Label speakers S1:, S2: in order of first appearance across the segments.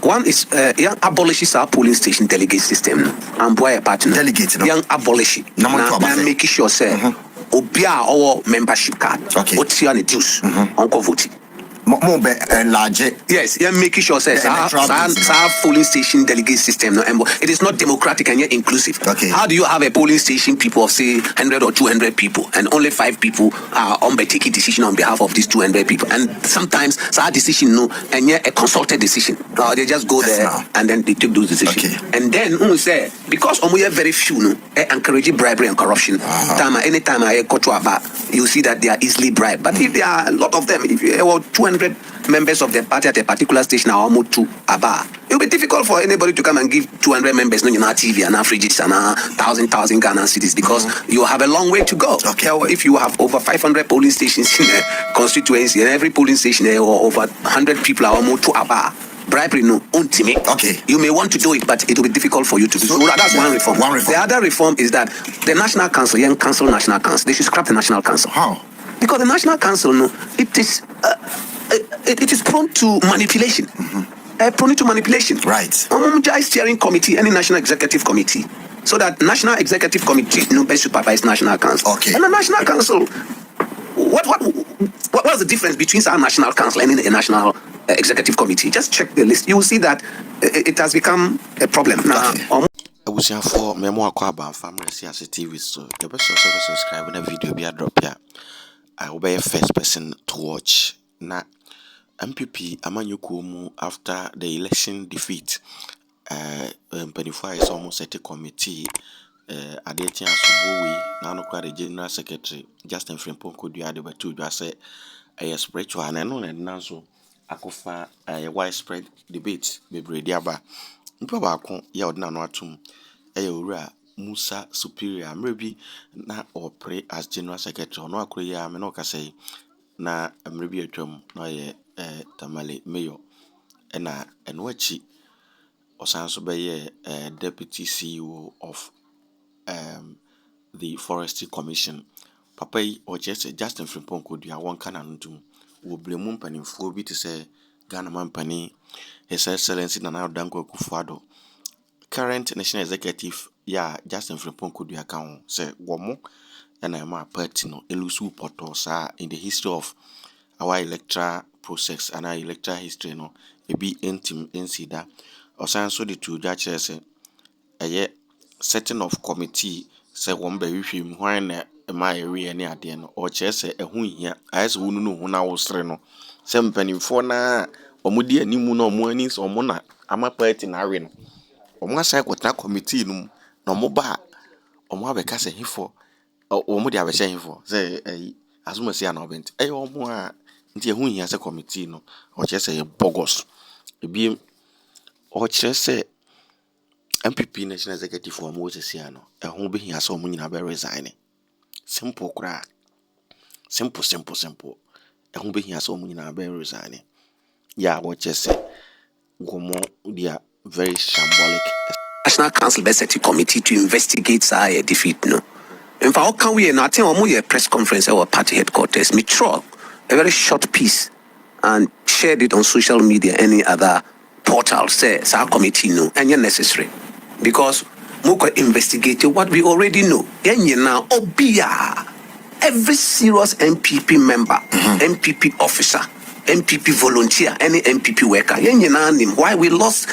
S1: One is young abolishes our polling station delegate system. And boy a partner.
S2: Delegate.
S1: Young abolish. Now making sure say obia our membership card.
S2: Okay.
S1: What's your dues? Uncle vote.
S2: More large.
S1: Yes, you're making sure says our polling station delegate system. No, it is not democratic and yet inclusive.
S2: Okay.
S1: How do you have a polling station people of say 100 or 200 people and only 5 people are taking decision on behalf of these 200 people? And sometimes our decision no and yet a consulted decision. They just go there and then they take those decisions.
S2: Okay.
S1: And then we say because we have very few no encourage bribery and corruption. Anytime I go to about you see that they are easily bribed. But if there are a lot of them, if you have 200 members of the party at a particular station are almost to a bar, it will be difficult for anybody to come and give 200 members no TV and fridges and 1,000 Ghana cities because you have a long way to go.
S2: Okay.
S1: If you have over 500 polling stations in a constituency and every polling station or over 100 people are almost to a bar, bribery no ultimate.
S2: Okay.
S1: You may want to do it, but it will be difficult for you to do. So that's one reform. The other reform is that the National Council, Young Council, National Council, they should scrap the National Council.
S2: How?
S1: Because the National Council, no, it is prone to manipulation. Prone to manipulation.
S2: Right.
S1: Steering committee, any national executive committee, so that national executive committee no best supervise National Council.
S2: Okay.
S1: And the National Council, what's the difference between our National Council and a national executive committee? Just check the list. You will see that it has become a problem now.
S3: I was here for Memo Aquaba Fmr ASIASE TV, so the best also subscribe and video be a drop here. I will be a first person to watch. Na NPP Amanyukumu after the election defeat. Penify is almost at a committee. Adetia Subuwi, Nanokra, the General Secretary, Justin Frimpong Kodua, the two just say a spiritual and unknown and Nanso Akuffo a widespread debate. Bebrediaba. Mpabako ya odina no atum. Ura Musa Superior, maybe na or pray as General Secretary. No akroya me no ka say na mrebi atwam na ye Tamale mayor na N0t osanso be ye deputy CEO of the Forestry Commission. Papa or just Justin Frimpong Kodua one kana ntum wo blemu mpanimfo bi te say Ghana mampani His Excellency N0t Akuffo Addo. Current national executive Justin Frimpong Kodua kan say womo and I'm a party no elusu portal sa in the history of our electoral process and our electoral history no e be intim insida osan so the two judges say a setting of committee say one be hwehwem hwan na ma area ne ade no o che say ehu hia ayese wonu no hu na wo sere no say mpanimfo na omudi animu na omo ani so omo na ama party na awe no omo asai kwota committee no na omo ba omo abeka say hifo omo dia be say hifo say asuma say na obent omo a nti ehu hia say committee no o che say B0gus ebi o che say NPP national executive for Musa Superior no ehu be hia say omo nyina be resign simple kra simple ehu be hia say omo nyina be resign o che say gomo dia very shambolic.
S1: National Council be set a committee to investigate a defeat no. In fact, how can we not attend a press conference at our party headquarters? Me throw a very short piece and shared it on social media, any other portal. Say, our committee no, and you're necessary because we can investigate what we already know. And you now, every serious NPP member, NPP officer, NPP volunteer, any NPP worker, why we lost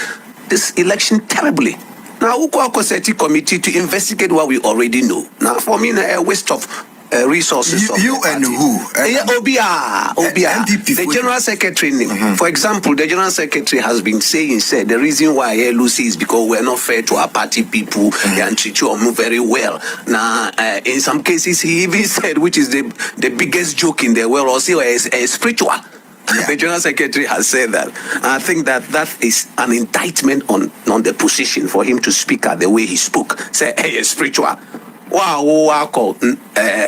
S1: this election terribly. Now, we call a committee to investigate what we already know. Now, for me, a waste of resources.
S2: You and who?
S1: OBR. The General Secretary. For example, the General Secretary has been saying, the reason why Lucy is because we're not fair to our party people and treat you very well. Now, in some cases, he even said, which is the biggest joke in the world, also a spiritual. The General Secretary has said that. I think that is an indictment on the position for him to speak the way he spoke. Say, hey, spiritual. Wow,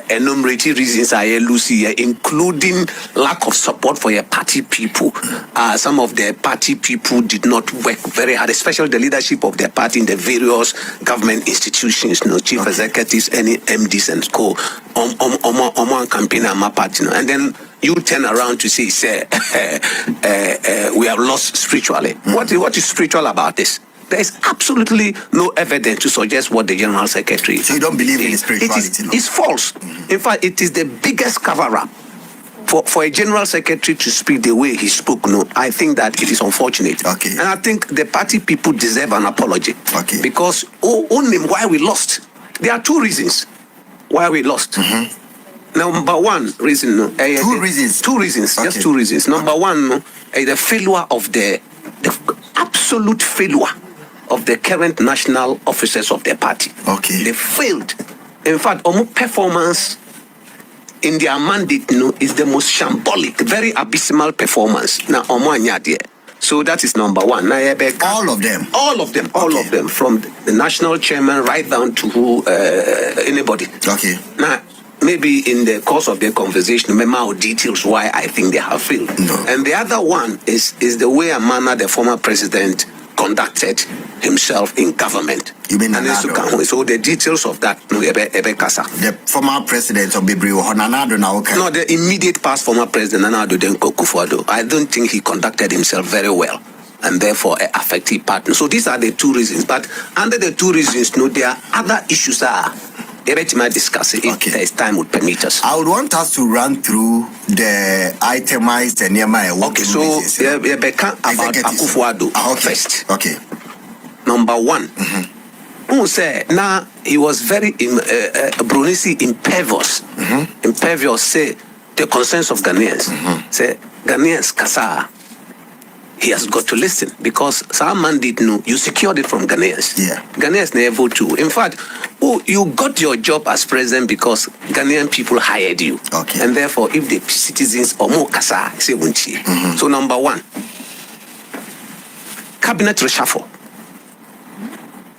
S1: enumerating reasons are Lucy, including lack of support for your party people. Some of the party people did not work very hard, especially the leadership of their party in the various government institutions, chief executives, any MDs and co. On campaign and my party. And then you turn around to say, we have lost spiritually. What is spiritual about this? There is absolutely no evidence to suggest what the General Secretary.
S2: So you don't believe in spirituality?
S1: It's false. In fact, it is the biggest cover-up. For a General Secretary to speak the way he spoke, I think that it is unfortunate.
S2: Okay.
S1: And I think the party people deserve an apology.
S2: Okay.
S1: Because only why we lost. There are two reasons why we lost. Number one reason.
S2: Two reasons. Okay.
S1: Just two reasons. Number one, the failure of the absolute failure of the current national officers of the party.
S2: Okay.
S1: They failed. In fact, performance in their mandate is the most shambolic, very abysmal performance. Now, so that is number one. Now,
S2: all of them.
S1: All of them, from the national chairman right down to anybody.
S2: Okay.
S1: Now, maybe in the course of the conversation, memo details why I think they have failed.
S2: No.
S1: And the other one is the way and manner the former president conducted himself in government.
S2: You mean
S1: Nanado? So the details of that,
S2: the former president of B0gus,
S1: no, the immediate past former president Akuffo Addo. I don't think he conducted himself very well, and therefore an affected partner. So these are the two reasons. But under the two reasons, there are other issues might discuss it if there is time would permit us.
S2: I would want us to run through the itemized and
S1: okay, so about Akuffo Addo first.
S2: Okay.
S1: Number one, who said now he was very Brunisi impervious. Impervious say the concerns of Ghanaians. Say Ghanaians kasa. He has got to listen because some man did know you secured it from Ghanaians.
S2: Yeah.
S1: Ghanaians never too. In fact, you got your job as president because Ghanaian people hired you.
S2: Okay.
S1: And therefore, if the citizens or more kasa say wunchi. So number one, cabinet reshuffle.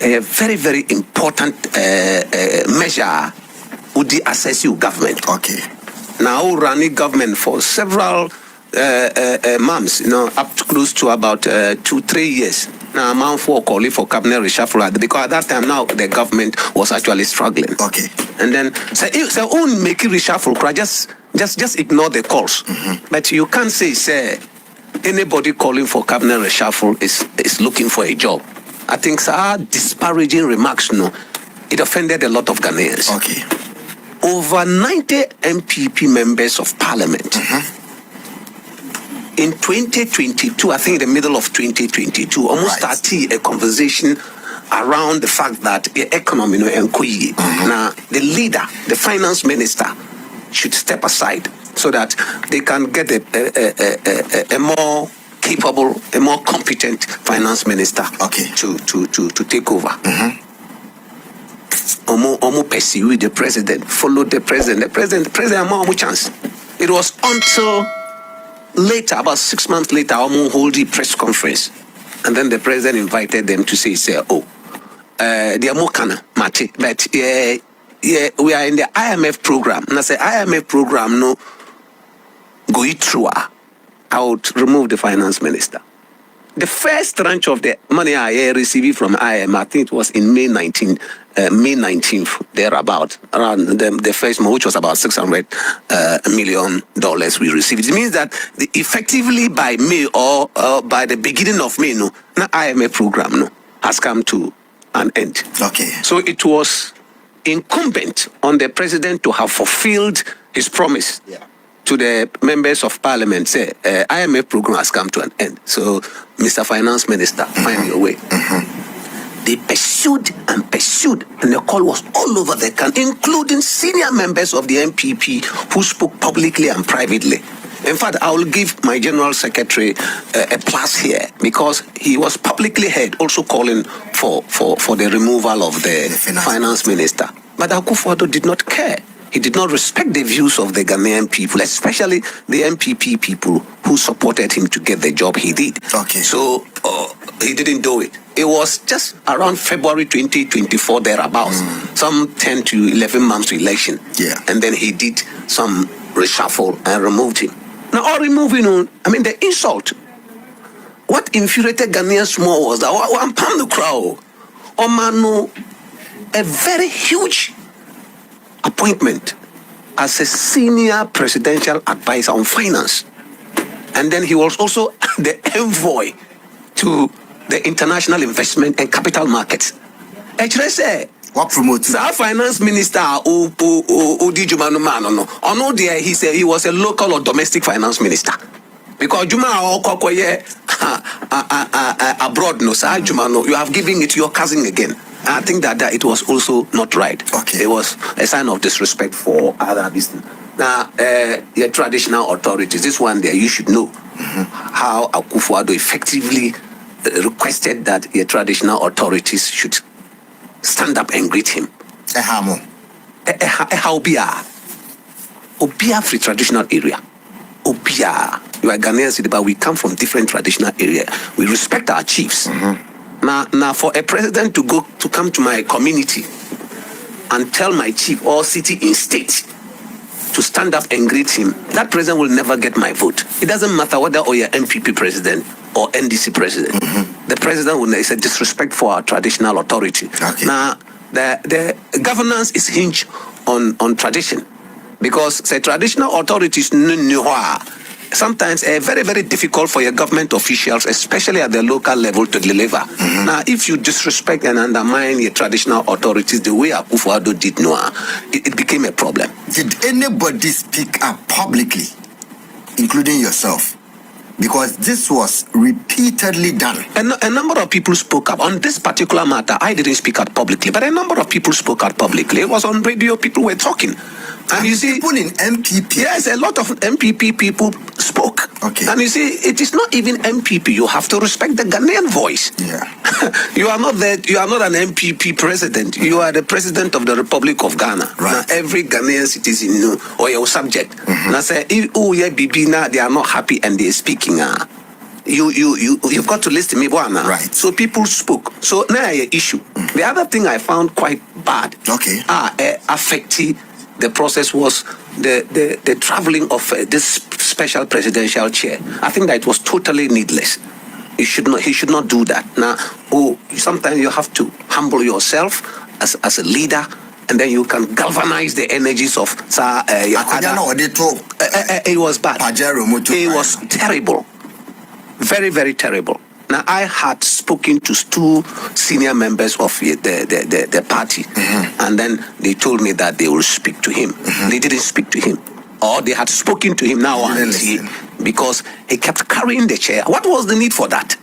S1: A very, very important measure would the assess you government.
S2: Okay.
S1: Now running government for several months, up to close to about 2-3 years. Now, I'm calling for cabinet reshuffle because at that time now the government was actually struggling.
S2: Okay.
S1: And then make it reshuffle. Just ignore the calls. But you can't say anybody calling for cabinet reshuffle is looking for a job. I think disparaging remarks, it offended a lot of Ghanaians.
S2: Okay.
S1: Over 90 NPP members of parliament. In 2022, I think in the middle of 2022, almost started a conversation around the fact that the economy now the leader, the finance minister, should step aside so that they can get a more capable, a more competent finance minister to take over. Omo pursue the president, follow the president. The president more chance. It was until later, about 6 months later, Omo hold the press conference, and then the president invited them to say, they are more kana mate, but we are in the IMF program. And I say IMF program no go it through. I would remove the finance minister. The first tranche of the money I received from IMF, I think it was in May 19th, thereabout, around the first month, which was about $600 million we received. It means that effectively by May or by the beginning of May, the IMF program has come to an end.
S2: Okay.
S1: So it was incumbent on the president to have fulfilled his promise. To the members of parliament, say, IMF program has come to an end. So, Mr. Finance Minister, find your way. They pursued, and the call was all over the country, including senior members of the NPP who spoke publicly and privately. In fact, I will give my General Secretary a plus here because he was publicly heard also calling for the removal of the finance minister. But Akuffo Addo did not care. He did not respect the views of the Ghanaian people, especially the NPP people who supported him to get the job he did.
S2: Okay.
S1: So he didn't do it. It was just around February 2024 thereabouts, some 10 to 11 months to election.
S2: Yeah.
S1: And then he did some reshuffle and removed him. Now, all removing, the insult. What infuriated Ghanaians more was that one pound the crowd, a very huge appointment as a senior presidential advisor on finance. And then he was also the envoy to the international investment and capital markets.
S2: What promote?
S1: The finance minister, he said he was a local or domestic finance minister. Because Juma abroad, no, sir, Juma, no, you have given it to your cousin again. I think that it was also not right.
S2: Okay.
S1: It was a sign of disrespect for other business. Now, your traditional authorities, this one there, you should know how Akuffo Addo effectively requested that your traditional authorities should stand up and greet him. Obia free traditional area. Obia. You are Ghanaians, but we come from different traditional area. We respect our chiefs. Now, for a president to come to my community and tell my chief or city in state to stand up and greet him, that president will never get my vote. It doesn't matter whether you're NPP president or NDC president. The president will say disrespect for our traditional authority.
S2: Okay.
S1: Now, the governance is hinged on tradition, because the traditional authorities sometimes very, very difficult for your government officials, especially at the local level, to deliver. Now, if you disrespect and undermine your traditional authorities the way Akuffo Addo did, it became a problem.
S2: Did anybody speak up publicly, including yourself? Because this was repeatedly done.
S1: A number of people spoke up. On this particular matter, I didn't speak out publicly, but a number of people spoke out publicly. It was on radio, people were talking. And you see,
S2: people in NPP.
S1: Yes, a lot of NPP people spoke.
S2: Okay.
S1: And you see, it is not even NPP. You have to respect the Ghanaian voice.
S2: Yeah.
S1: You are not an NPP president. You are the president of the Republic of Ghana.
S2: Right.
S1: Now, every Ghanaian citizen or your subject. Now say, if they are not happy and they are speaking. You've got to listen to me, Bwana.
S2: Right.
S1: So people spoke. So now an issue. The other thing I found quite bad.
S2: Okay.
S1: Affecting the process was the traveling of this special presidential chair. I think that it was totally needless. He should not do that. Now, sometimes you have to humble yourself as a leader, and then you can galvanize the energies of it was bad. It was terrible. Very, very terrible. Now, I had spoken to two senior members of the party, and then they told me that they will speak to him. They didn't speak to him. Or they had spoken to him now, because he kept carrying the chair. What was the need for that?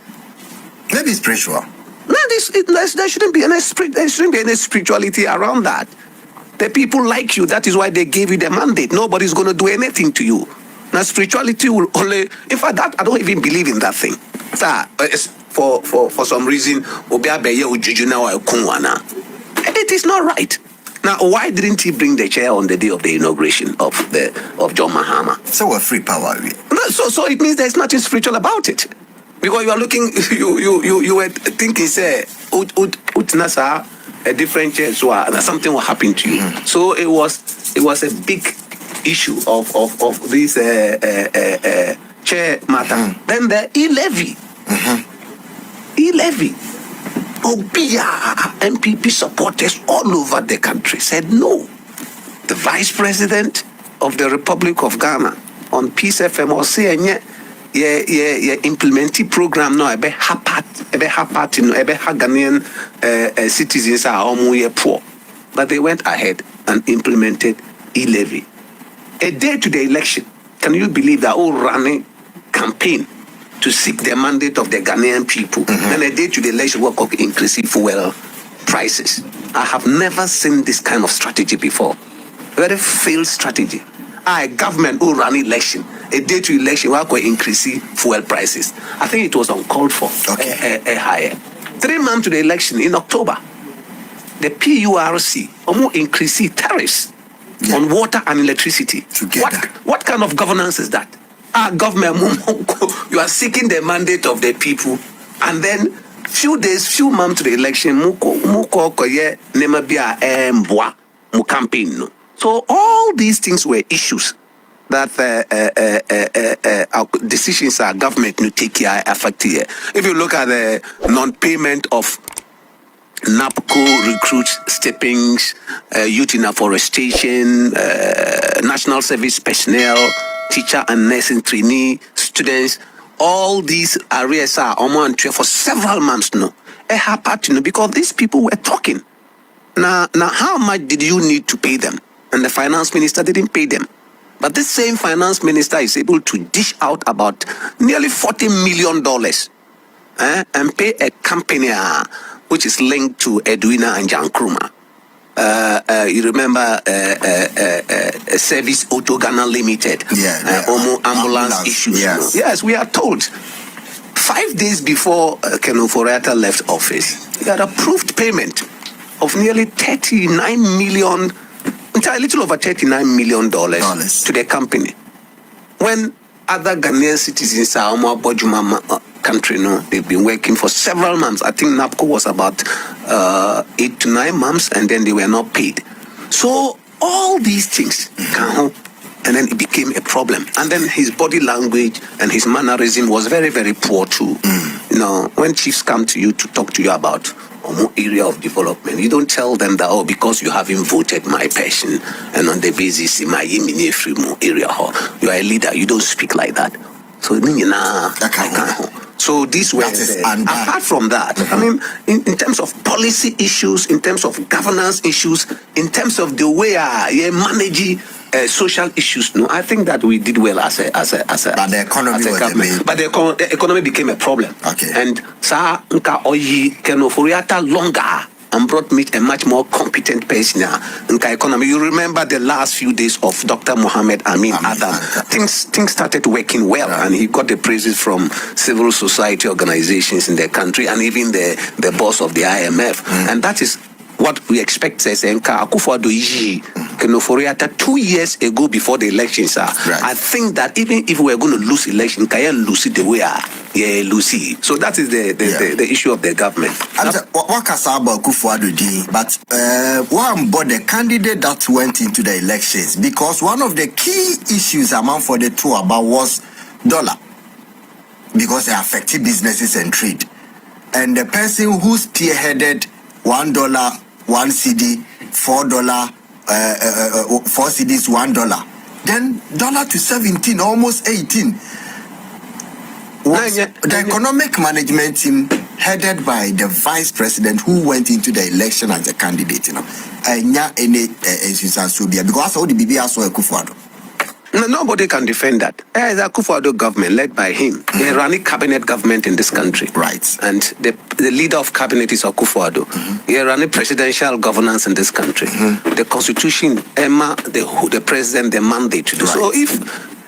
S2: Maybe spiritual.
S1: No, there shouldn't be any spirituality around that. The people like you. That is why they gave you the mandate. Nobody's going to do anything to you. Now, spirituality will only... In fact, I don't even believe in that thing. For some reason, it is not right. Now, why didn't he bring the chair on the day of the inauguration of John Mahama?
S2: So a free power.
S1: So it means there's nothing spiritual about it. Because you are looking, you were thinking, say, Nasa, a different chair, so something will happen to you. So it was a big issue of this chair matter. Then the e-levy. E-levy. NPP supporters all over the country said no. The Vice President of the Republic of Ghana on Peace FM or say implementing program now ebe Ghanaian citizens are poor, but they went ahead and implemented e-levy. A day to the election, can you believe that all running campaign to seek the mandate of the Ghanaian people, and a day to the election work of increasing fuel prices? I have never seen this kind of strategy before. Very failed strategy. Government who run election, a day to election work of increasing fuel prices. I think it was uncalled for.
S2: Okay.
S1: Higher. 3 months to the election in October, the PURC almost increasing tariffs on water and electricity. What kind of governance is that? Government, you are seeking the mandate of the people, and then few months to the election, campaign. So all these things were issues that decisions our government to take care affect here. If you look at the non-payment of NAPCO recruits stipends, youth in afforestation, national service personnel, teacher and nursing trainee, students. All these arrears are on for several months now. It happened, because these people were talking. Now, how much did you need to pay them? And the finance minister didn't pay them. But this same finance minister is able to dish out about nearly $40 million and pay a company which is linked to Edwina and Jan Krumah. You remember Service Auto Ghana Limited, ambulance issues.
S2: Yes.
S1: Yes, we are told 5 days before Ken Ofori-Atta left office, he had approved payment of nearly 39 million, a little over $39 million to the company. When other Ghanaian citizens are country, they've been working for several months. I think NAPCO was about 8 to 9 months, and then they were not paid. So all these things and then it became a problem. And then his body language and his mannerism was very, very poor too. When chiefs come to you to talk to you about area of development, you don't tell them that, because you haven't voted my person, and on the basis in my area, you are a leader. You don't speak like that. So So this way, apart from that, I mean, in terms of policy issues, in terms of governance issues, in terms of the way you manage social issues, I think that we did well as a
S2: but the economy was
S1: government. But the economy became a problem.
S2: Okay.
S1: And Sa Nka Oyi Ken Ofori-Atta longer and brought me a much more competent person in the economy. You remember the last few days of Dr. Mohammed Amin Adam. Things started working well, and he got the praises from civil society organizations in the country, and even the boss of the IMF. And that is what we expect. Says Akuffo Addo Ken Ofori-Atta 2 years ago before the elections. I think that even if we are going to lose election, can lose it the way lose it. So that is the issue of the government.
S2: What can say about Akuffo Addo? But one but the candidate that went into the elections, because one of the key issues among for the two about was dollar, because they affected businesses and trade, and the person who spearheaded $1, 1 CD, $4, 4 CDs, $1, then dollar to 17, almost 18. The economic management team headed by the vice president who went into the election as a candidate, because all the BBS saw Akuffo Addo.
S1: No, nobody can defend that. The Akuffo Addo government, led by him, they run a cabinet government in this country.
S2: Right.
S1: And the leader of cabinet is Akuffo Addo. He ran a presidential governance in this country. The constitution, the president, the mandate to do. Right. So if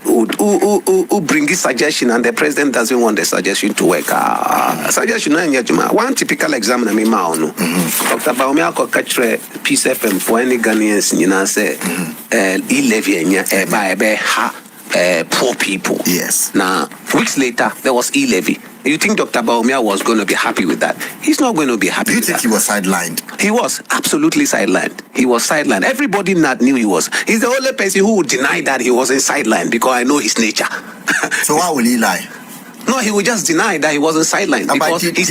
S1: who bring his suggestion and the president doesn't want the suggestion to work, suggestion one typical example Dr. Baumia ko katre Peace FM for any Ghanaians say e-levy poor people.
S2: Yes.
S1: Now weeks later there was e-levy. You think Dr. Baumia was going to be happy with that? He's not going to be happy.
S2: Do you think he was sidelined?
S1: He was absolutely sidelined. He was sidelined. Everybody not knew he was. He's the only person who would deny that he wasn't sidelined, because I know his nature.
S2: So why will he lie?
S1: No, he would just deny that he wasn't sidelined, because his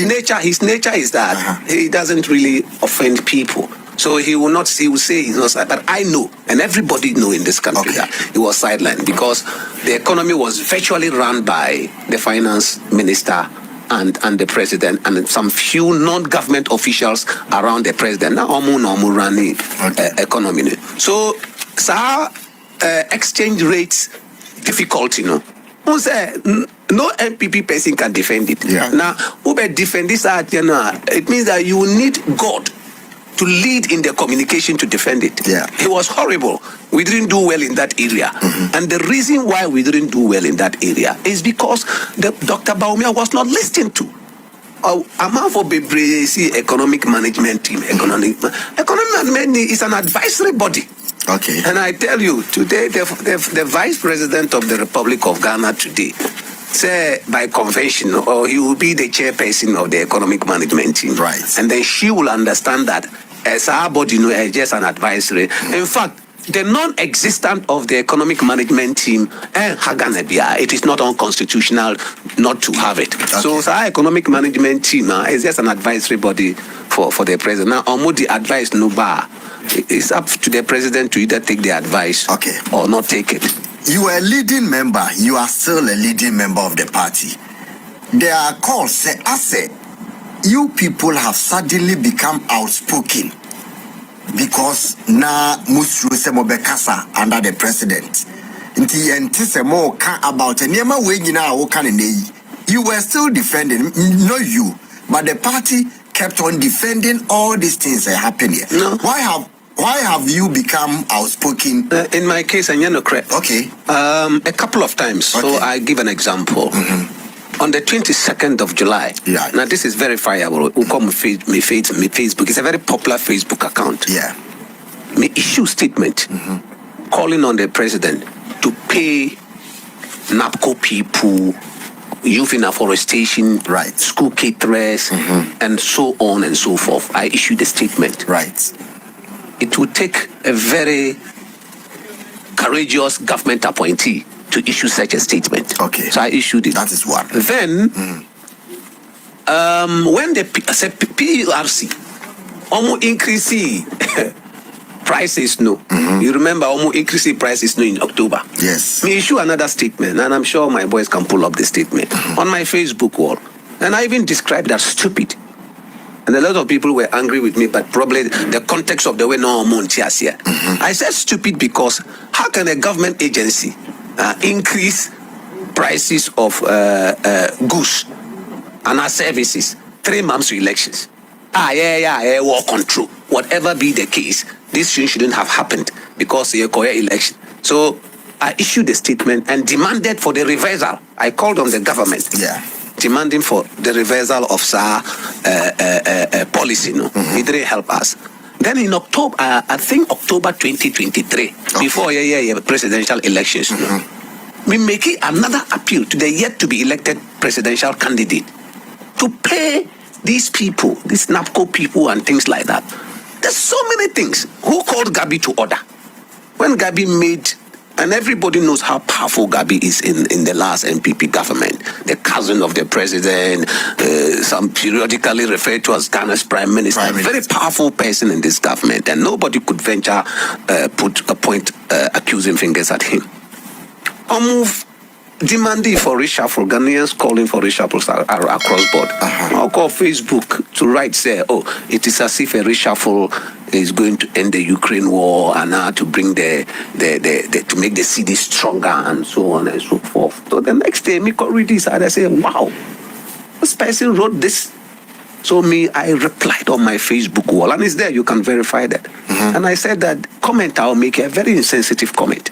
S1: nature is that he doesn't really offend people. So he will say he's not sidelined. But I know, and everybody know in this country that he was sidelined, because the economy was virtually run by the finance minister and the president and some few non-government officials around the president. Now, running economy. So, exchange rates difficult, no NPP person can defend it. Now, who defend this? It means that you need God to lead in the communication to defend it. It was horrible. We didn't do well in that area. And the reason why we didn't do well in that area is because Dr. Baumia was not listened to. Amount for BBRC economic management team. Economic management is an advisory body.
S2: Okay.
S1: And I tell you, today, the vice president of the Republic of Ghana today, say by convention, or he will be the chairperson of the economic management team.
S2: Right.
S1: And then she will understand that as our body, just an advisory. In fact, the non-existence of the economic management team, it is not unconstitutional not to have it. Okay. So our economic management team is just an advisory body for the president. Now, the advice no bar. It's up to the president to either take the advice or not take it.
S2: You are a leading member. You are still a leading member of the party. There are calls, say, you people have suddenly become outspoken because na Musa Superior under the president. About you were still defending, not you, but the party kept on defending all these things that happen here.
S1: No.
S2: Why have you become outspoken?
S1: In my case,
S2: okay.
S1: A couple of times. Okay. So I give an example. On the 22nd of July.
S2: Yeah.
S1: Now this is verifiable. Who come Facebook? It's a very popular Facebook account.
S2: Yeah.
S1: Me issue statement calling on the president to pay NAPCO people, youth in afforestation,
S2: right,
S1: school caterers, and so on and so forth. I issued a statement.
S2: Right.
S1: It would take a very courageous government appointee to issue such a statement.
S2: Okay.
S1: So I issued it.
S2: That is one.
S1: Then, when the PRC almost increase prices, no. You remember almost increase prices, no, in October.
S2: Yes.
S1: Me issue another statement, and I'm sure my boys can pull up the statement on my Facebook wall. And I even described that stupid. And a lot of people were angry with me, but probably the context of the way no montias here. I said stupid because how can a government agency increase prices of goods and our services 3 months to elections? War control. Whatever be the case, this shouldn't have happened because the election. So I issued a statement and demanded for the reversal. I called on the government.
S2: Yeah.
S1: Demanding for the reversal of policy. No, it didn't help us. Then in October, I think October 2023, before presidential elections, we make another appeal to the yet to be elected presidential candidate to pay these people, these NAPCO people and things like that. There's so many things. Who called Gabi to order? When Gabi made, and everybody knows how powerful Gabi is in the last NPP government, the cousin of the president, some periodically referred to as Ghana's prime minister, a very powerful person in this government, and nobody could venture point accusing fingers at him. Or move demanding for reshuffle, Ghanaians calling for reshuffles across board. I'll call Facebook to write, say, it is as if a reshuffle is going to end the Ukraine war and to bring to make the city stronger and so on and so forth. So the next day, me could read this and I say, wow, this person wrote this. So I replied on my Facebook wall, and it's there, you can verify that. And I said that comment, I'll make a very insensitive comment.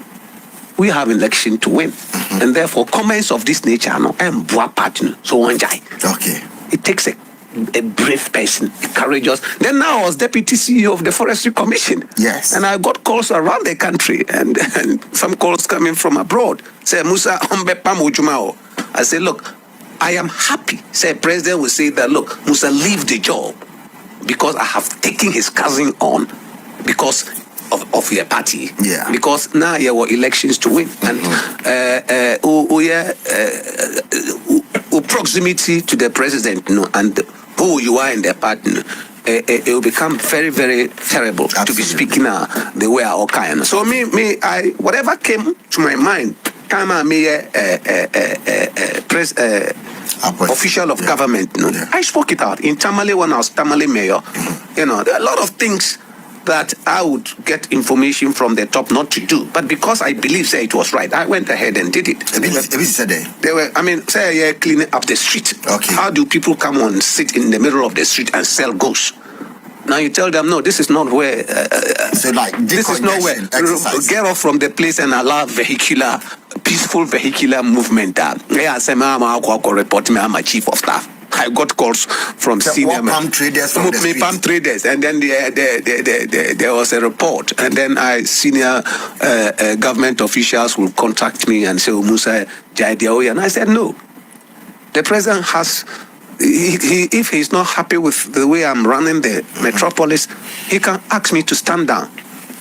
S1: We have election to win. And therefore, comments of this nature, so one guy.
S2: Okay.
S1: It takes a brave person, a courageous. Then now I was deputy CEO of the Forestry Commission.
S2: Yes.
S1: And I got calls around the country and some calls coming from abroad. Say, Musa, I say, look, I am happy. Say, President will say that, look, Musa, leave the job because I have taken his cousin on because of your party.
S2: Yeah.
S1: Because now there were elections to win. And proximity to the president, and who you are in the party, it will become very, very terrible. Absolutely. To be speaking the way I okay. So I whatever came to my mind, official of government. I spoke it out in Tamale when I was Tamale mayor. There are a lot of things that I would get information from the top not to do. But because I believe it was right, I went ahead and did it. They were, cleaning up the street.
S2: Okay.
S1: How do people come and sit in the middle of the street and sell ghosts? Now you tell them, no, this is not where.
S2: This is not where.
S1: Get off from the place and allow peaceful vehicular movement. Report me, I'm a chief of staff. I got calls from senior
S2: palm traders from the street.
S1: Palm traders, and then there was a report, and then senior government officials will contact me and say, Musa, and I said, no. The president has, if he's not happy with the way I'm running the metropolis, he can ask me to stand down.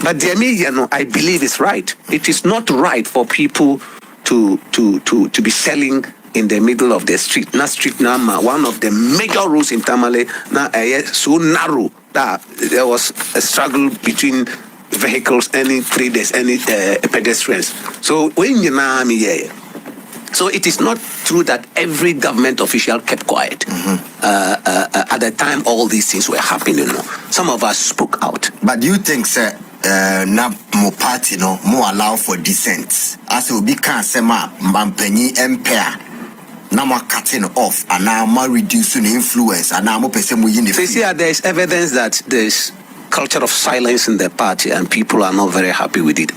S1: But the media, I believe is right. It is not right for people to be selling in the middle of the street. Na street now, one of the major roads in Tamale, now so narrow that there was a struggle between vehicles, any traders, any pedestrians. So when you know me, so it is not true that every government official kept quiet. At the time all these things were happening. Some of us spoke out.
S2: But do you think, sir, na mo party no more allow for dissent? As we be can say ma mampenyi empire. Now we're cutting off and now we're reducing influence and now we're
S1: see, there is evidence that there's culture of silence in the party and people are not very happy with it.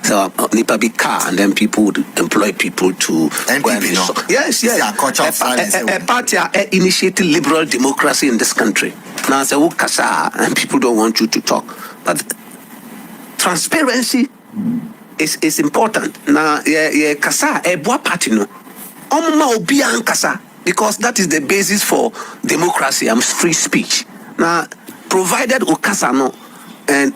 S1: So Nipa be car and then people would employ people to
S2: NPP, no?
S1: Yes.
S2: Culture of silence.
S1: A party initiated liberal democracy in this country. Now say kasa and people don't want you to talk. But transparency is important. Now kasa boa party no. Because that is the basis for democracy and free speech. Now, provided ukasa no and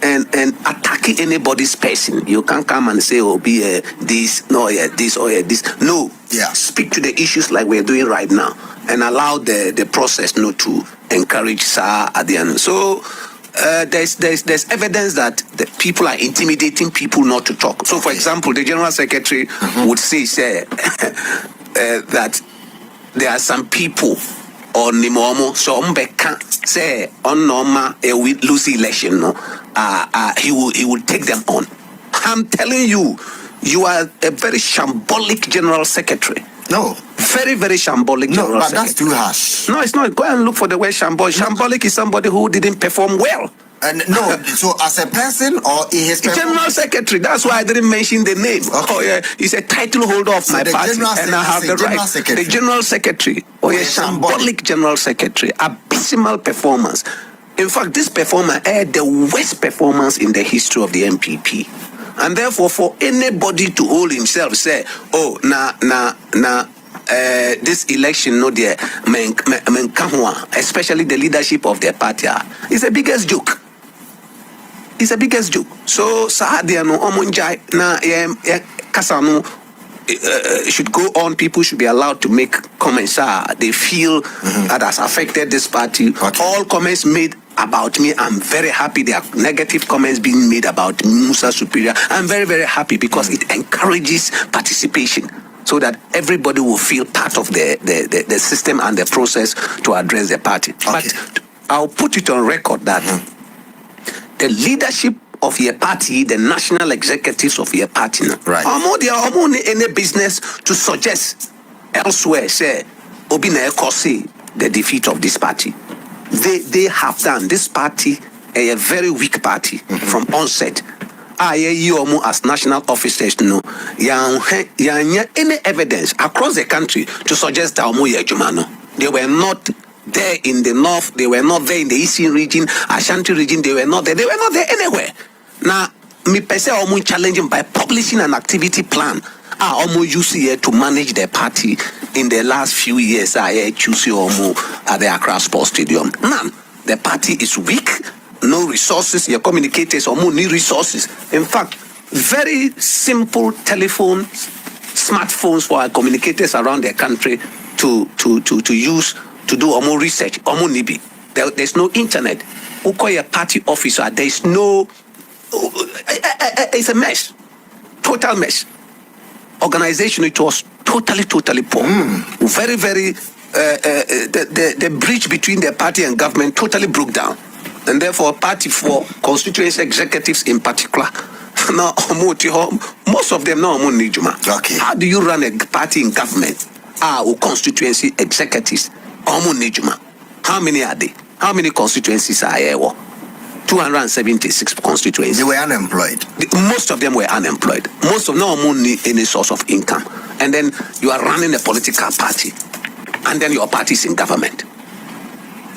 S1: attacking anybody's person, you can't come and say, oh, be this, no, this, or this. No, speak to the issues like we're doing right now and allow the process not to encourage at the end. So there's evidence that the people are intimidating people not to talk. So, for example, the General Secretary would say that there are some people on Nimomo, so Mbeka say on Norma we lose election, he will take them on. I'm telling you, you are a very shambolic General Secretary.
S2: No.
S1: Very, very shambolic General Secretary.
S2: But that's too harsh.
S1: No, it's not. Go and look for the word shambolic. Shambolic is somebody who didn't perform well.
S2: And no, so as a person or his
S1: General Secretary, that's why I didn't mention the name.
S2: Okay.
S1: Oh, yeah, he's a title holder of my party, and I have the right. The General Secretary, shambolic General Secretary, abysmal performance. In fact, this performance had the worst performance in the history of the NPP. And therefore, for anybody to hold himself, say, oh, this election, no, dear, especially the leadership of their party, is the biggest joke. It's the biggest joke. So, Sahadiano, Omunjai, Kasano should go on. People should be allowed to make comments. They feel that has affected this party. Okay. All comments made about me, I'm very happy. There are negative comments being made about Musa Superior. I'm very, very happy because it encourages participation so that everybody will feel part of the system and the process to address the party. Okay. But I'll put it on record that the leadership of your party, the national executives of your party,
S2: right?
S1: Any business to suggest elsewhere, say, Obina Ekosi, the defeat of this party. They have done this party a very weak party from onset. As national officers, any evidence across the country to suggest that they were not there in the north, they were not there in the eastern region, Ashanti region, they were not there anywhere. Now, me pese challenging by publishing an activity plan. Used here to manage the party in the last few years. I choose at the Accra Sports Stadium. None. The party is weak. No resources. Your communicators need resources. In fact, very simple telephone, smartphones for our communicators around the country to use to do more research. There's no internet. Who call a party officer? There's no. It's a mess. Total mess. Organization, it was totally poor. Very, very, the bridge between the party and government totally broke down. And therefore, party for constituency executives in particular, now most of them now need Juma.
S2: Okay.
S1: How do you run a party in government? Or constituency executives? How many are they? How many constituencies are there? 276 constituencies.
S2: They were unemployed.
S1: Most of them were unemployed. Most of them don't need any source of income. And then you are running a political party. And then your party is in government.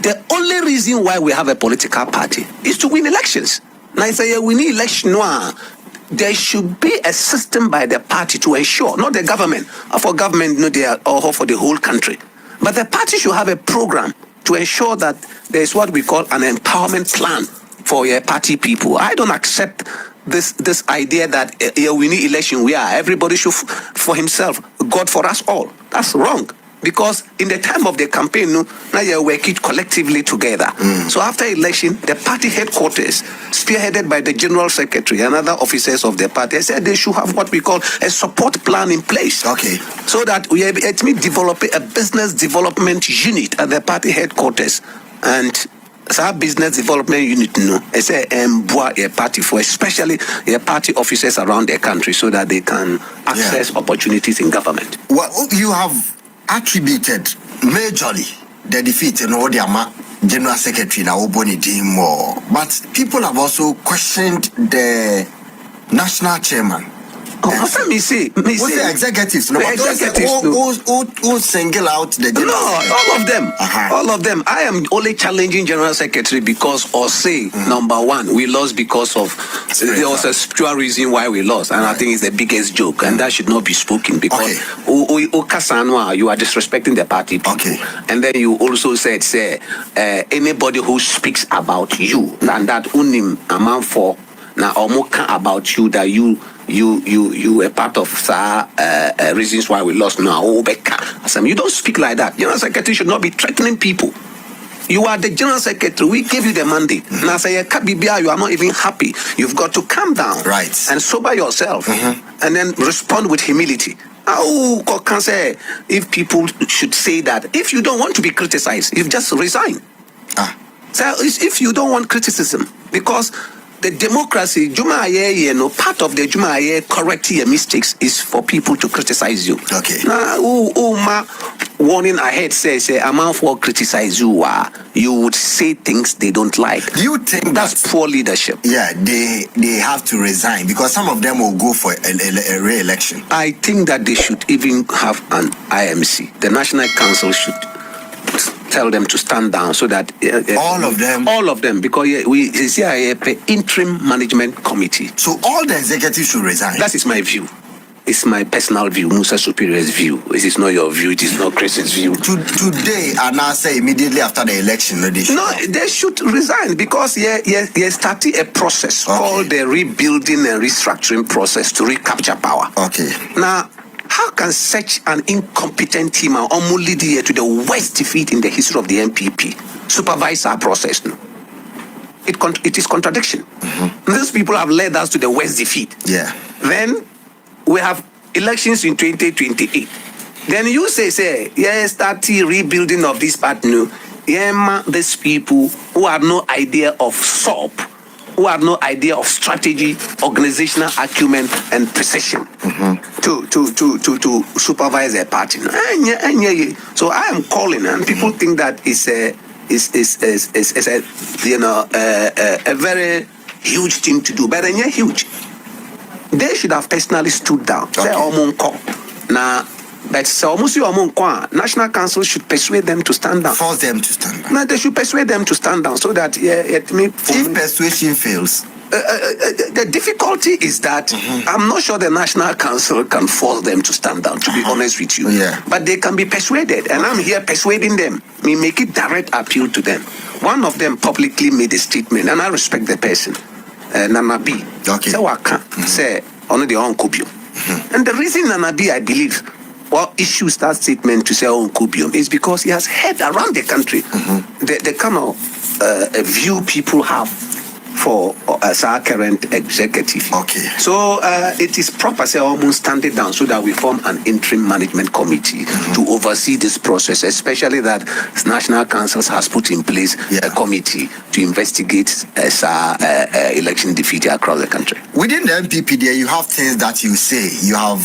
S1: The only reason why we have a political party is to win elections. Now, I say we need election. There should be a system by the party to ensure, not the government, for government, they are or for the whole country. But the party should have a program to ensure that there is what we call an empowerment plan for your party people. I don't accept this idea that we need election. Everybody should for himself, God for us all. That's wrong. Because in the time of the campaign, now you're working collectively together. So after election, the party headquarters, spearheaded by the general secretary and other officers of the party, said they should have what we call a support plan in place.
S2: Okay.
S1: So that we are developing a business development unit at the party headquarters. And our business development unit, it's a party for especially a party officers around the country so that they can access opportunities in government.
S2: Well, you have attributed majorly the defeat in Odiama General Secretary na Oboni more, but people have also questioned the national chairman.
S1: What's the
S2: executives?
S1: No,
S2: who single out the general secretary?
S1: All of them. I am only challenging General Secretary because, number one, we lost because of there was a spiritual reason why we lost, and I think it's the biggest joke, and that should not be spoken because you are disrespecting the party people. And then you also said, anybody who speaks about you and that unim amount for now omoka about you that you were part of reasons why we lost now. You don't speak like that. General Secretary should not be threatening people. You are the General Secretary. We gave you the mandate. Now say you are not even happy. You've got to calm down and sober yourself and then respond with humility. If people should say that, if you don't want to be criticized, you just resign. So if you don't want criticism, because the democracy, part of the correcting your mistakes is for people to criticize you. Now, warning ahead says, amount for criticize you, you would say things they don't like.
S2: Do you think
S1: that's poor leadership?
S2: Yeah, they have to resign because some of them will go for a re-election.
S1: I think that they should even have an IMC. The National Council should tell them to stand down so that all of them, because we see a interim management committee.
S2: So all the executives should resign.
S1: That is my view. It's my personal view, Musa Superior's view. It is not your view. It is not Chris's view.
S2: Today, and I say immediately after the election,
S1: they should resign because they started a process called the rebuilding and restructuring process to recapture power. Now, how can such an incompetent team almost lead here to the worst defeat in the history of the NPP supervise our process? No? It is contradiction. These people have led us to the worst defeat. Then we have elections in 2028. Then you say, start rebuilding of this part. No, these people who have no idea of SOP, who have no idea of strategy, organizational acumen, and precision to supervise their party. So I am calling, and people think that it's a very huge thing to do, but then huge. They should have personally stood down. Now, but National Council should persuade them to stand down.
S2: Force them to stand down.
S1: No, they should persuade them to stand down so that
S2: if persuasion fails.
S1: The difficulty is that I'm not sure the National Council can force them to stand down, to be honest with you. But they can be persuaded, and I'm here persuading them. We make it direct appeal to them. One of them publicly made a statement, and I respect the person. Nana B. Say, only the Onkubium. And the reason Nana B, I believe, issues that statement to say Onkubium is because he has heard around the country the kind of view people have for our current executive. So it is proper say almost standing down so that we form an interim management committee to oversee this process, especially that National Council has put in place a committee to investigate election defeat across the country.
S2: Within the NPP there, you have things that you say, you have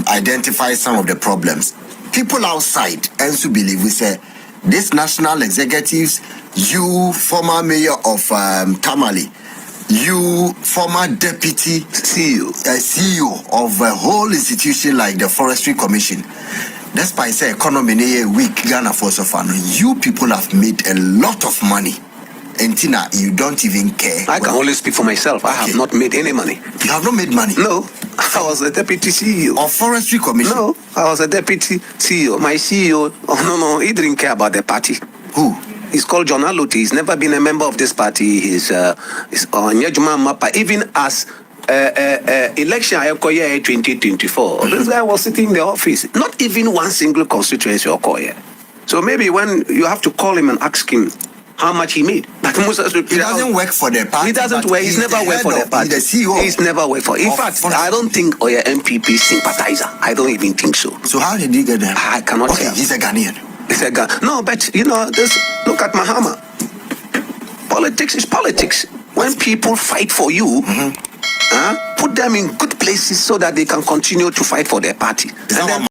S2: identified some of the problems. People outside also believe, we say, these national executives, you former mayor of Tamale, you former deputy CEO of a whole institution like the Forestry Commission, despite say economy weak Ghana for so far, you people have made a lot of money. And Tina, you don't even care.
S1: I can only speak for myself. I have not made any money.
S2: You have not made money?
S1: No. I was a deputy CEO.
S2: Of Forestry Commission?
S1: No, I was a deputy CEO. My CEO, he didn't care about the party.
S2: Who?
S1: He's called John N0t. He's never been a member of this party. He's on Yejuma Mapa. Even as election 2024, this guy was sitting in the office. Not even one single constituency or Okoye. So maybe when you have to call him and ask him how much he made. But Musa Superior,
S2: he doesn't work for the party.
S1: He doesn't work. He's never worked for the party.
S2: He's the CEO.
S1: He's never worked for. In fact, I don't think Oya NPP sympathizer. I don't even think so.
S2: So how did he get there?
S1: I cannot tell.
S2: He's a Ghanaian.
S1: He's a Ghanaian. No, but look at Mahama. Politics is politics. When people fight for you, put them in good places so that they can continue to fight for their party.